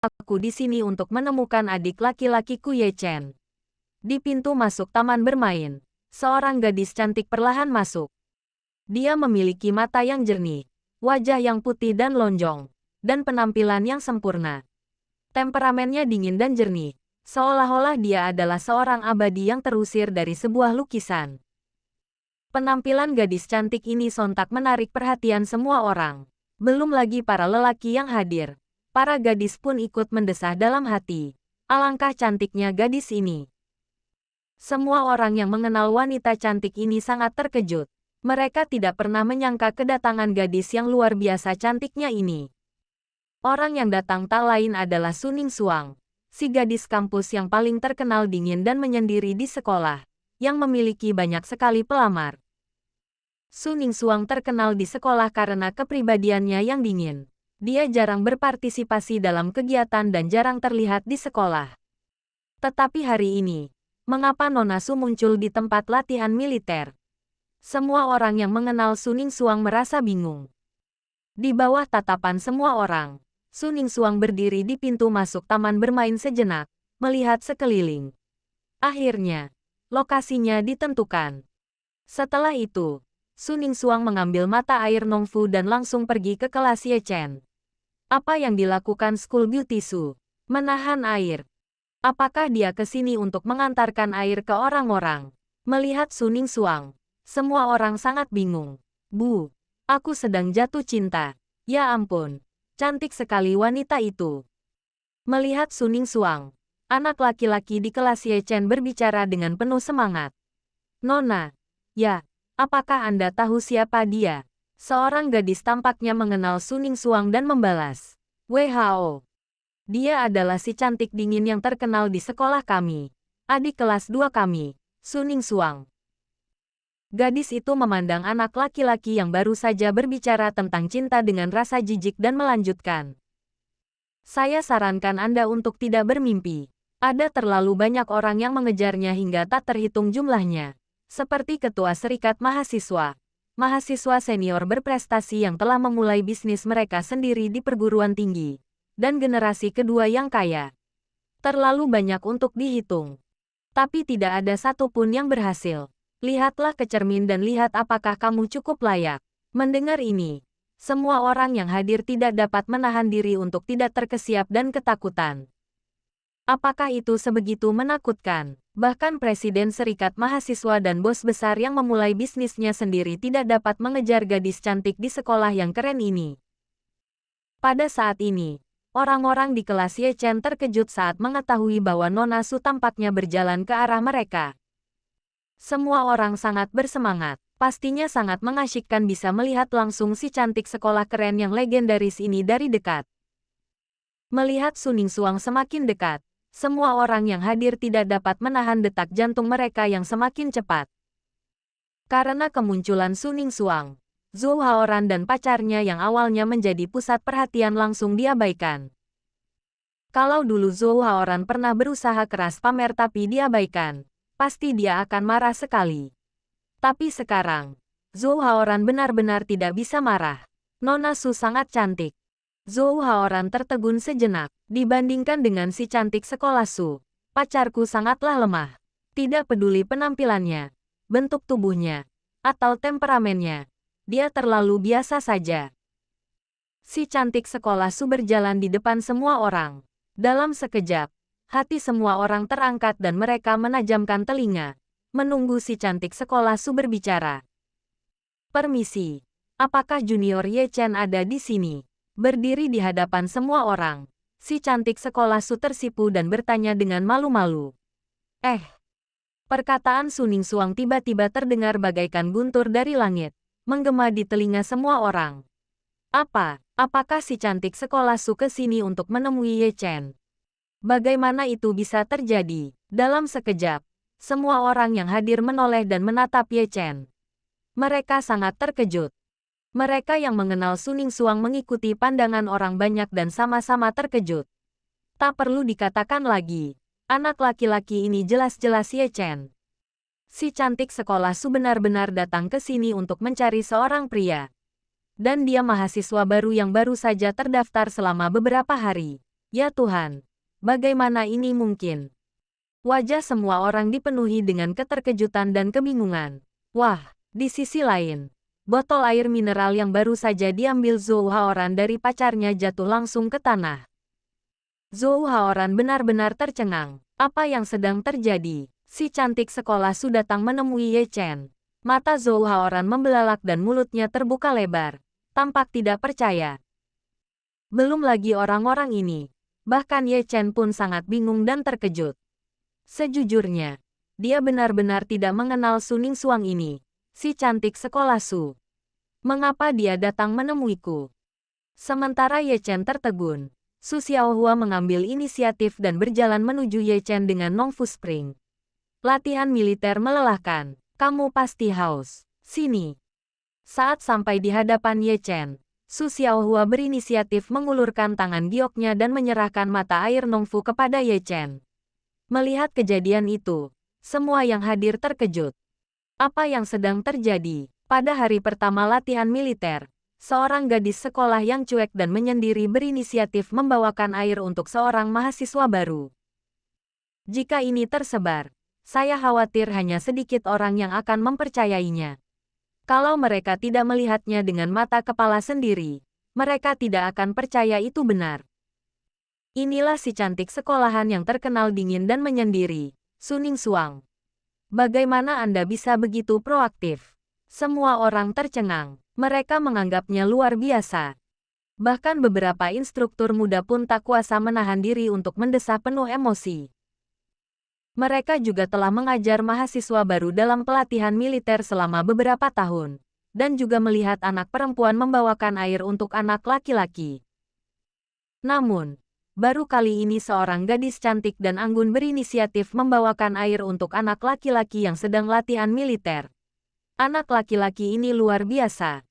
Aku di sini untuk menemukan adik laki-lakiku Ye Chen. Di pintu masuk taman bermain, seorang gadis cantik perlahan masuk. Dia memiliki mata yang jernih, wajah yang putih dan lonjong, dan penampilan yang sempurna. Temperamennya dingin dan jernih, seolah-olah dia adalah seorang abadi yang terusir dari sebuah lukisan. Penampilan gadis cantik ini sontak menarik perhatian semua orang. Belum lagi para lelaki yang hadir. Para gadis pun ikut mendesah dalam hati. Alangkah cantiknya gadis ini. Semua orang yang mengenal wanita cantik ini sangat terkejut. Mereka tidak pernah menyangka kedatangan gadis yang luar biasa cantiknya ini. Orang yang datang tak lain adalah Suning Suang, si gadis kampus yang paling terkenal dingin dan menyendiri di sekolah, yang memiliki banyak sekali pelamar. Suning Suang terkenal di sekolah karena kepribadiannya yang dingin. Dia jarang berpartisipasi dalam kegiatan dan jarang terlihat di sekolah. Tetapi hari ini, mengapa Nona Su muncul di tempat latihan militer? Semua orang yang mengenal Suning Suang merasa bingung. Di bawah tatapan semua orang, Suning Suang berdiri di pintu masuk taman bermain sejenak, melihat sekeliling. Akhirnya, lokasinya ditentukan. Setelah itu, Suning Suang mengambil mata air Nongfu dan langsung pergi ke kelas Ye Chen. Apa yang dilakukan School Beauty Su? Menahan air. Apakah dia ke sini untuk mengantarkan air ke orang-orang? Melihat Suning Suang, semua orang sangat bingung. Bu, aku sedang jatuh cinta. Ya ampun, cantik sekali wanita itu. Melihat Suning Suang, anak laki-laki di kelas Ye Chen berbicara dengan penuh semangat. Nona, ya, apakah Anda tahu siapa dia? Seorang gadis tampaknya mengenal Suning Suang dan membalas. WHO. Dia adalah si cantik dingin yang terkenal di sekolah kami. Adik kelas 2 kami, Suning Suang. Gadis itu memandang anak laki-laki yang baru saja berbicara tentang cinta dengan rasa jijik dan melanjutkan. Saya sarankan Anda untuk tidak bermimpi. Ada terlalu banyak orang yang mengejarnya hingga tak terhitung jumlahnya. Seperti ketua serikat mahasiswa. Mahasiswa senior berprestasi yang telah memulai bisnis mereka sendiri di perguruan tinggi. Dan generasi kedua yang kaya. Terlalu banyak untuk dihitung. Tapi tidak ada satupun yang berhasil. Lihatlah ke cermin dan lihat apakah kamu cukup layak. Mendengar ini, semua orang yang hadir tidak dapat menahan diri untuk tidak terkesiap dan ketakutan. Apakah itu sebegitu menakutkan? Bahkan Presiden Serikat Mahasiswa dan bos besar yang memulai bisnisnya sendiri tidak dapat mengejar gadis cantik di sekolah yang keren ini. Pada saat ini, orang-orang di kelas Ye Chen terkejut saat mengetahui bahwa Nona Su tampaknya berjalan ke arah mereka. Semua orang sangat bersemangat. Pastinya sangat mengasyikkan bisa melihat langsung si cantik sekolah keren yang legendaris ini dari dekat. Melihat Suning Suang semakin dekat, semua orang yang hadir tidak dapat menahan detak jantung mereka yang semakin cepat. Karena kemunculan Suning Suang, Zhou Haoran dan pacarnya yang awalnya menjadi pusat perhatian langsung diabaikan. Kalau dulu Zhou Haoran pernah berusaha keras pamer tapi diabaikan, pasti dia akan marah sekali. Tapi sekarang, Zhou Haoran benar-benar tidak bisa marah. Nona Su sangat cantik. Zhou Haoran tertegun sejenak. Dibandingkan dengan si cantik sekolah Su, pacarku sangatlah lemah. Tidak peduli penampilannya, bentuk tubuhnya, atau temperamennya. Dia terlalu biasa saja. Si cantik sekolah Su berjalan di depan semua orang. Dalam sekejap, hati semua orang terangkat dan mereka menajamkan telinga, menunggu si cantik sekolah Su berbicara. Permisi, apakah Junior Ye Chen ada di sini? Berdiri di hadapan semua orang, si cantik sekolah Su tersipu dan bertanya dengan malu-malu. Perkataan Suning Suang tiba-tiba terdengar bagaikan guntur dari langit, menggema di telinga semua orang. Apakah si cantik sekolah Su ke sini untuk menemui Ye Chen? Bagaimana itu bisa terjadi? Dalam sekejap, semua orang yang hadir menoleh dan menatap Ye Chen. Mereka sangat terkejut. Mereka yang mengenal Suning Suang mengikuti pandangan orang banyak dan sama-sama terkejut. Tak perlu dikatakan lagi, anak laki-laki ini jelas-jelas Ye Chen. Si cantik sekolah Su benar-benar datang ke sini untuk mencari seorang pria. Dan dia mahasiswa baru yang baru saja terdaftar selama beberapa hari. Ya Tuhan, bagaimana ini mungkin? Wajah semua orang dipenuhi dengan keterkejutan dan kebingungan. Wah, di sisi lain, botol air mineral yang baru saja diambil Zhou Haoran dari pacarnya jatuh langsung ke tanah. Zhou Haoran benar-benar tercengang. Apa yang sedang terjadi? Si cantik sekolah Su datang menemui Ye Chen. Mata Zhou Haoran membelalak dan mulutnya terbuka lebar, tampak tidak percaya. Belum lagi orang-orang ini. Bahkan Ye Chen pun sangat bingung dan terkejut. Sejujurnya, dia benar-benar tidak mengenal Su Ningxuang ini, si cantik sekolah Su. Mengapa dia datang menemuiku? Sementara Ye Chen tertegun, Su Xiaohua mengambil inisiatif dan berjalan menuju Ye Chen dengan Nongfu Spring. Latihan militer melelahkan. Kamu pasti haus. Sini. Saat sampai di hadapan Ye Chen, Su Xiaohua berinisiatif mengulurkan tangan gioknya dan menyerahkan mata air Nongfu kepada Ye Chen. Melihat kejadian itu, semua yang hadir terkejut. Apa yang sedang terjadi? Pada hari pertama latihan militer, seorang gadis sekolah yang cuek dan menyendiri berinisiatif membawakan air untuk seorang mahasiswa baru. Jika ini tersebar, saya khawatir hanya sedikit orang yang akan mempercayainya. Kalau mereka tidak melihatnya dengan mata kepala sendiri, mereka tidak akan percaya itu benar. Inilah si cantik sekolahan yang terkenal dingin dan menyendiri, Su Ningxuang. Bagaimana Anda bisa begitu proaktif? Semua orang tercengang. Mereka menganggapnya luar biasa. Bahkan beberapa instruktur muda pun tak kuasa menahan diri untuk mendesah penuh emosi. Mereka juga telah mengajar mahasiswa baru dalam pelatihan militer selama beberapa tahun, dan juga melihat anak perempuan membawakan air untuk anak laki-laki. Namun, baru kali ini seorang gadis cantik dan anggun berinisiatif membawakan air untuk anak laki-laki yang sedang latihan militer. Anak laki-laki ini luar biasa.